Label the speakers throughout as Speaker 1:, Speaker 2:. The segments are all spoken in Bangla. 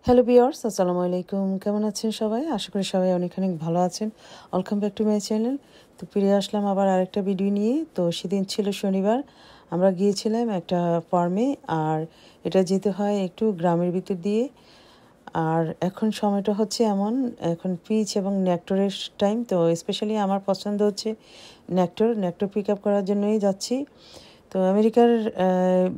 Speaker 1: হ্যালো ভিউয়ার্স, আসসালামু আলাইকুম। কেমন আছেন সবাই? আশা করি সবাই অনেক অনেক ভালো আছেন। Welcome back to my channel. তো ফিরে আসলাম আবার আরেকটা ভিডিও নিয়ে। তো সেদিন ছিল শনিবার, আমরা গিয়েছিলাম একটা ফার্মে। আর এটা যেতে হয় একটু গ্রামের ভিতর দিয়ে। আর এখন সময়টা হচ্ছে এমন, এখন পিচ এবং নেক্টরের টাইম। তো স্পেশালি আমার পছন্দ হচ্ছে নেক্টর পিক আপ করার জন্যই যাচ্ছি। তো আমেরিকার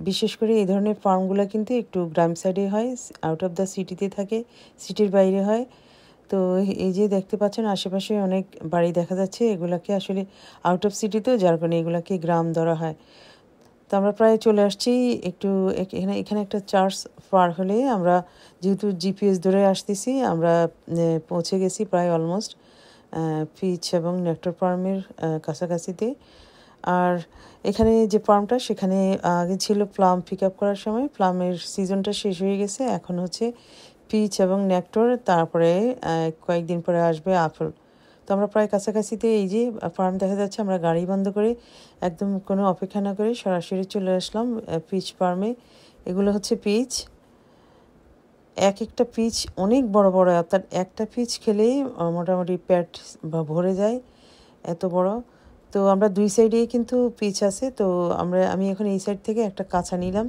Speaker 1: বিশেষ করে এই ধরনের ফার্মগুলো কিন্তু একটু গ্রাম সাইডে হয়, আউট অফ দ্য সিটিতে থাকে, সিটির বাইরে হয়। তো এই যে দেখতে পাচ্ছেন আশেপাশে অনেক বাড়ি দেখা যাচ্ছে, এগুলাকে আসলে আউট অফ সিটিতেও, যার কারণে এগুলাকে গ্রাম ধরা হয়। তো আমরা প্রায় চলে আসছি একটু এখানে এখানে একটা চার্চ পার হলে আমরা, যেহেতু জিপিএস ধরে আসতেছি, আমরা পৌঁছে গেছি প্রায় অলমোস্ট পিচ এবং নেক্টর ফার্মের কাছাকাছিতে। আর এখানে যে ফার্মটা, সেখানে আগে ছিল প্লাম পিক আপ করার সময়, প্লামের সিজনটা শেষ হয়ে গেছে, এখন হচ্ছে পিচ এবং নেক্টর, তারপরে কয়েকদিন পরে আসবে আপেল। তো আমরা প্রায় কাছাকাছিতে, এই যে ফার্ম দেখা যাচ্ছে, আমরা গাড়ি বন্ধ করে একদম কোনো অপেক্ষা না করে সরাসরি চলে আসলাম পিচ ফার্মে। এগুলো হচ্ছে পিচ, এক একটা পিচ অনেক বড় বড়, অর্থাৎ একটা পিচ খেলেই মোটামুটি পেট ভরে যায়, এত বড়। তো আমরা দুই সাইডেই কিন্তু পিচ আছে। তো আমি এখন এই সাইড থেকে একটা কাঁচা নিলাম।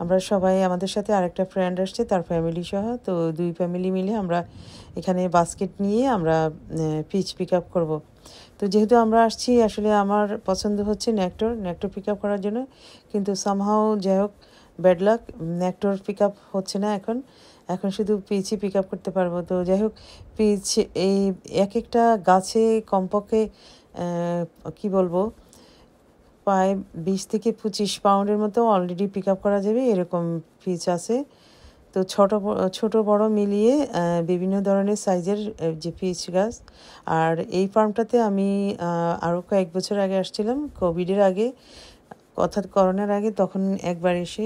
Speaker 1: আমরা সবাই, আমাদের সাথে আরেকটা ফ্রেন্ড আসছে, তার ফ্যামিলি সহ। তো দুই ফ্যামিলি মিলে আমরা এখানে বাস্কেট নিয়ে আমরা পিচ পিক আপ করবো। তো যেহেতু আমরা আসছি, আসলে আমার পছন্দ হচ্ছে নেক্টর পিক আপ করার জন্য, কিন্তু সামহাও যাই হোক, bad luck, nectar pick up হচ্ছে না এখন। এখন শুধু পিচই পিক আপ করতে পারবো। তো যাই হোক, পিচ এই এক একটা গাছে কমপক্ষে কি বলবো, প্রায় 20 থেকে 25 পাউন্ডের মতো অলরেডি পিক আপ করা যাবে, এরকম পিচ আছে। তো ছোট বড় মিলিয়ে বিভিন্ন ধরনের সাইজের যে পিচ গাছ। আর এই ফার্মটাতে আমি আরও কয়েক বছর আগে আসছিলাম, কোভিডের আগে, অর্থাৎ করোনার আগে। তখন একবার এসে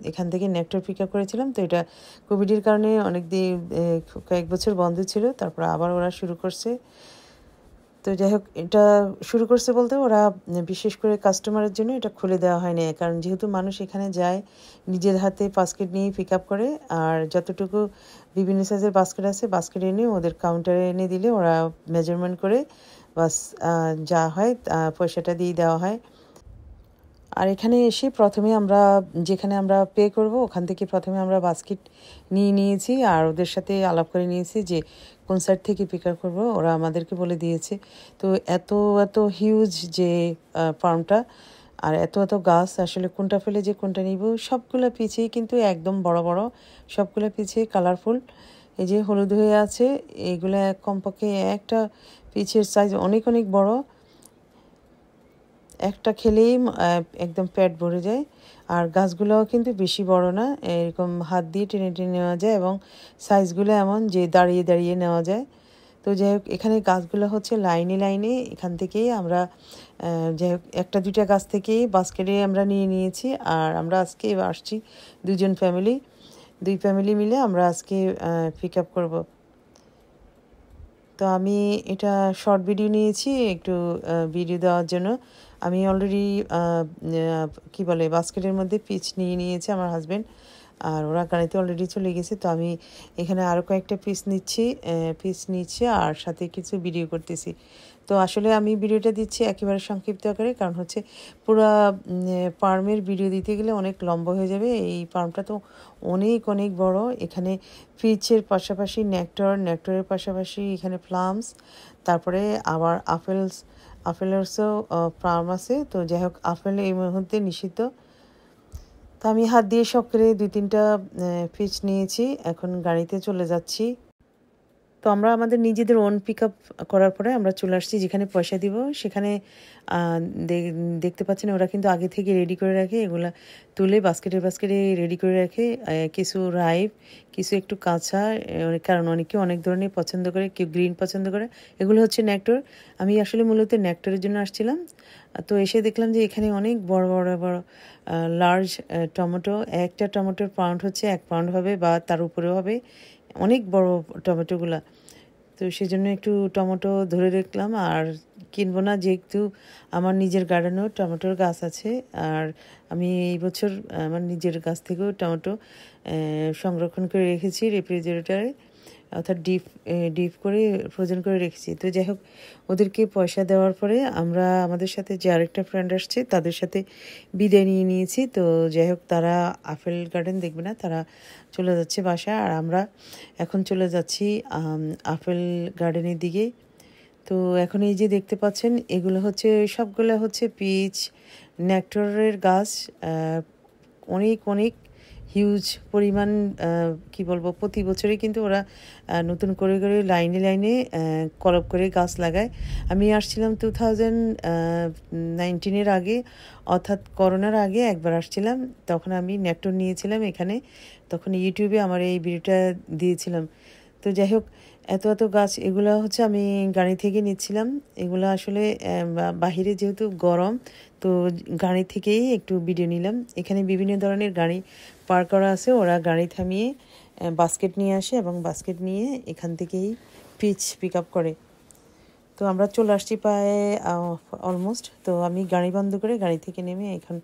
Speaker 1: এখান থেকে নেক্টর পিক আপ করেছিলাম। তো এটা কোভিডের কারণে অনেক দিন, কয়েক বছর বন্ধ ছিল, তারপর আবার ওরা শুরু করছে। তো যাই হোক, এটা শুরু করছে বলতে, ওরা বিশেষ করে কাস্টমারের জন্য এটা খুলে দেওয়া হয়নি, কারণ যেহেতু মানুষ এখানে যায় নিজের হাতে বাস্কেট নিয়ে পিক আপ করে। আর যতটুকু বিভিন্ন সাইজের বাস্কেট আছে, বাস্কেট এনে ওদের কাউন্টারে এনে দিলে ওরা মেজারমেন্ট করে বাস যা হয় পয়সাটা দিয়ে দেওয়া হয়। আর এখানে এসে প্রথমে আমরা, যেখানে আমরা পে করব, ওখান থেকে প্রথমে আমরা বাস্কেট নিয়ে নিয়েছি আর ওদের সাথে আলাপ করে নিয়েছি যে কোন সাইড থেকে পিক আপ করবো, ওরা আমাদেরকে বলে দিয়েছে। তো এত এত হিউজ যে ফার্মটা, আর এত এত গাছ, আসলে কোনটা ফেলে যে কোনটা নিব, সবগুলো পিছেই কিন্তু একদম বড় বড়, সবগুলো পিছিয়ে কালারফুল, এই যে হলুদ হয়ে আছে, এগুলো কমপক্ষে একটা পিচের সাইজ অনেক অনেক বড়, একটা খেলেই একদম পেট ভরে যায়। আর গাছগুলোও কিন্তু বেশি বড় না, এরকম হাত দিয়ে টেনে টেনে নেওয়া যায়, এবং সাইজগুলো এমন যে দাঁড়িয়ে দাঁড়িয়ে নেওয়া যায়। তো যাই হোক, এখানে গাছগুলো হচ্ছে লাইনে লাইনে, এখান থেকেই আমরা যাই হোক একটা দুইটা গাছ থেকেই বাস্কেটে আমরা নিয়ে নিয়েছি। আর আমরা আজকে আসছি দুই ফ্যামিলি মিলে আমরা আজকে পিক আপ করবো। তো আমি এটা শর্ট ভিডিও নিয়েছি একটু ভিডিও দেওয়ার জন্য। আমি অলরেডি কি বলে, বাস্কেটের মধ্যে পিচ নিয়ে নিয়েছে আমার হাজব্যান্ড, আর ওরা গাড়িতে অলরেডি চলে গেছে। তো আমি এখানে আরও কয়েকটা পিস নিচ্ছি আর সাথে কিছু ভিডিও করতেছি। তো আসলে আমি ভিডিওটা দিচ্ছি একেবারে সংক্ষিপ্ত আকারে, কারণ হচ্ছে পুরো ফার্মের ভিডিও দিতে গেলে অনেক লম্বা হয়ে যাবে। এই ফার্মটা তো অনেক অনেক বড়। এখানে পিচের পাশাপাশি নেক্টরের পাশাপাশি এখানে প্লামস, তারপরে আবার আপেলেরসও ফার্ম আছে। তো যাই হোক, আপেল এই মুহূর্তে নিষিদ্ধ। তো আমি হাত দিয়ে শখ করে 2-3টা পিচ নিয়েছি, এখন গাড়িতে চলে যাচ্ছি। তো আমরা আমাদের নিজেদের ওন পিক আপ করার পরে আমরা চলে আসছি যেখানে পয়সা দিব, সেখানে দেখতে পাচ্ছেন ওরা কিন্তু আগে থেকে রেডি করে রাখে, এগুলা তুলে বাস্কেটে রেডি করে রাখে। কিছু রাইপ, কিছু একটু কাঁচা, কারণ অনেকে অনেক ধরনের পছন্দ করে, কেউ গ্রিন পছন্দ করে। এগুলো হচ্ছে নেক্টর। আমি আসলে মূলত নেক্টরের জন্য আসছিলাম। তো এসে দেখলাম যে এখানে অনেক বড় বড় বড় লার্জ টমেটো, একটা টমেটোর পাউন্ড হচ্ছে 1 পাউন্ড হবে বা তার উপরেও হবে, অনেক বড় টমেটোগুলা। তো তো সেজন্য একটু টমেটো ধরে রাখলাম, আর কিনবো না, যেহেতু আমার নিজের গার্ডেনেও টমেটোর গাছ আছে। আর আমি এই বছর আমার নিজের গাছ থেকেও টমেটো সংরক্ষণ করে রেখেছি রেফ্রিজারেটরে, অর্থাৎ ডিপ করে ফ্রোজেন করে রেখেছি। তো যাই হোক, ওদেরকে পয়সা দেওয়ার পরে আমরা আমাদের সাথে যে আরেকটা ফ্রেন্ড আসছে তাদের সাথে বিদায় নিয়ে নিয়েছি। তো যাই হোক, তারা আপেল গার্ডেন দেখবে না, তারা চলে যাচ্ছে বাসায়, আর আমরা এখন চলে যাচ্ছি আপেল গার্ডেনের দিকে। তো এখন এই যে দেখতে পাচ্ছেন, এগুলো হচ্ছে সবগুলো হচ্ছে পিচ নেক্টরের গাছ। অনেক অনেক হিউজ পরিমাণ, কি বলবো, প্রতি বছরই কিন্তু ওরা নতুন করে করে লাইনে লাইনে কলপ করে গাছ লাগায়। আমি আসছিলাম 2019-এর আগে, অর্থাৎ করোনার আগে একবার আসছিলাম, তখন আমি নেক্টর নিয়েছিলাম এখানে, তখন ইউটিউবে আমার এই ভিডিওটা দিয়েছিলাম। তো যাই হোক, এত এত গাছ, এগুলো হচ্ছে আমি গাড়ি থেকে নিচ্ছিলাম। এগুলো আসলে বাহিরে যেহেতু গরম, তো গাড়ি থেকেই একটু ভিডিও নিলাম। এখানে বিভিন্ন ধরনের গাড়ি পার করা আছে, ওরা গাড়ি থামিয়ে বাস্কেট নিয়ে আসে এবং বাস্কেট নিয়ে এখান থেকেই পিক আপ করে। তো আমরা চলে আসছি প্রায় অলমোস্ট। তো আমি গাড়ি বন্ধ করে গাড়ি থেকে নেমে এখন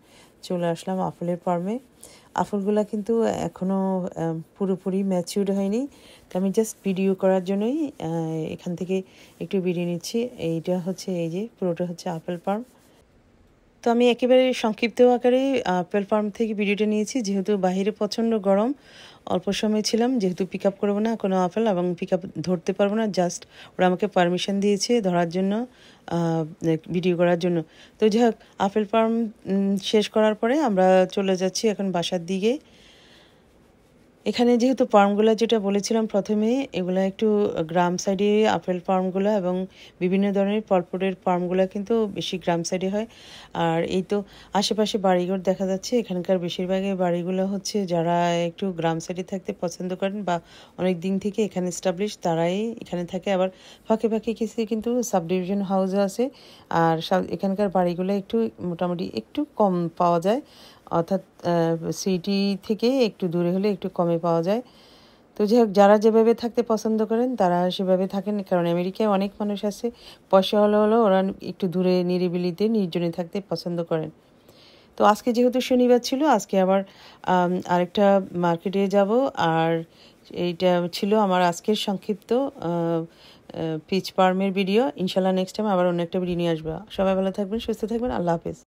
Speaker 1: চলে আসলাম আপেলের ফার্মে। আপেলগুলো কিন্তু এখনও পুরোপুরি ম্যাচিউরড হয়নি, তো আমি জাস্ট ভিডিও করার জন্যই এখান থেকে একটু ভিডিও নিচ্ছি। এইটা হচ্ছে, এই যে পুরোটা হচ্ছে আপেল ফার্ম। তো আমি একেবারে সংক্ষিপ্ত আকারে আপেল ফার্ম থেকে ভিডিওটা নিয়েছি, যেহেতু বাইরে প্রচণ্ড গরম, অল্প সময় ছিলাম, যেহেতু পিক আপ করবো না কোনো আপেল এবং পিক আপ ধরতে পারবো না, জাস্ট ওরা আমাকে পারমিশন দিয়েছে ধরার জন্য, ভিডিও করার জন্য। তো যাই হোক, আপেল ফার্ম শেষ করার পরে আমরা চলে যাচ্ছি এখন বাসার দিকে। এখানে যেহেতু ফার্মগুলো যেটা বলেছিলাম প্রথমে, এগুলো একটু গ্রাম সাইডে আপেল ফার্মগুলো এবং বিভিন্ন ধরনের ফলফ্রুটের ফার্মগুলো কিন্তু বেশি গ্রাম সাইডে হয়। আর এই তো আশেপাশে বাড়িঘর দেখা যাচ্ছে, এখানকার বেশিরভাগই বাড়িগুলো হচ্ছে যারা একটু গ্রাম সাইডে থাকতে পছন্দ করেন বা অনেক দিন থেকে এখানে এস্টাবলিশ, তারাই এখানে থাকে। আবার ফাঁকে ফাঁকে কিছু কিন্তু সাবডিভিশন হাউসও আছে। আর এখানকার বাড়িগুলো একটু মোটামুটি একটু কম পাওয়া যায়, অর্থাৎ সিটি থেকে একটু দূরে হলে একটু কমে পাওয়া যায়। তো যাই হোক, যারা যেভাবে থাকতে পছন্দ করেন তারা সেভাবে থাকেন, কারণ আমেরিকায় অনেক মানুষ আছে পয়সা হলো ওরা একটু দূরে নিরিবিলিতে নির্জনে থাকতে পছন্দ করেন। তো আজকে যেহেতু শনিবার ছিল, আজকে আবার আরেকটা মার্কেটে যাব। আর এইটা ছিল আমার আজকের সংক্ষিপ্ত পিচ ফার্মের ভিডিও। ইনশাল্লাহ নেক্সট টাইম আবার অন্য একটা ভিডিও নিয়ে আসবো। সবাই ভালো থাকবেন, সুস্থ থাকবেন, আল্লাহ হাফেজ।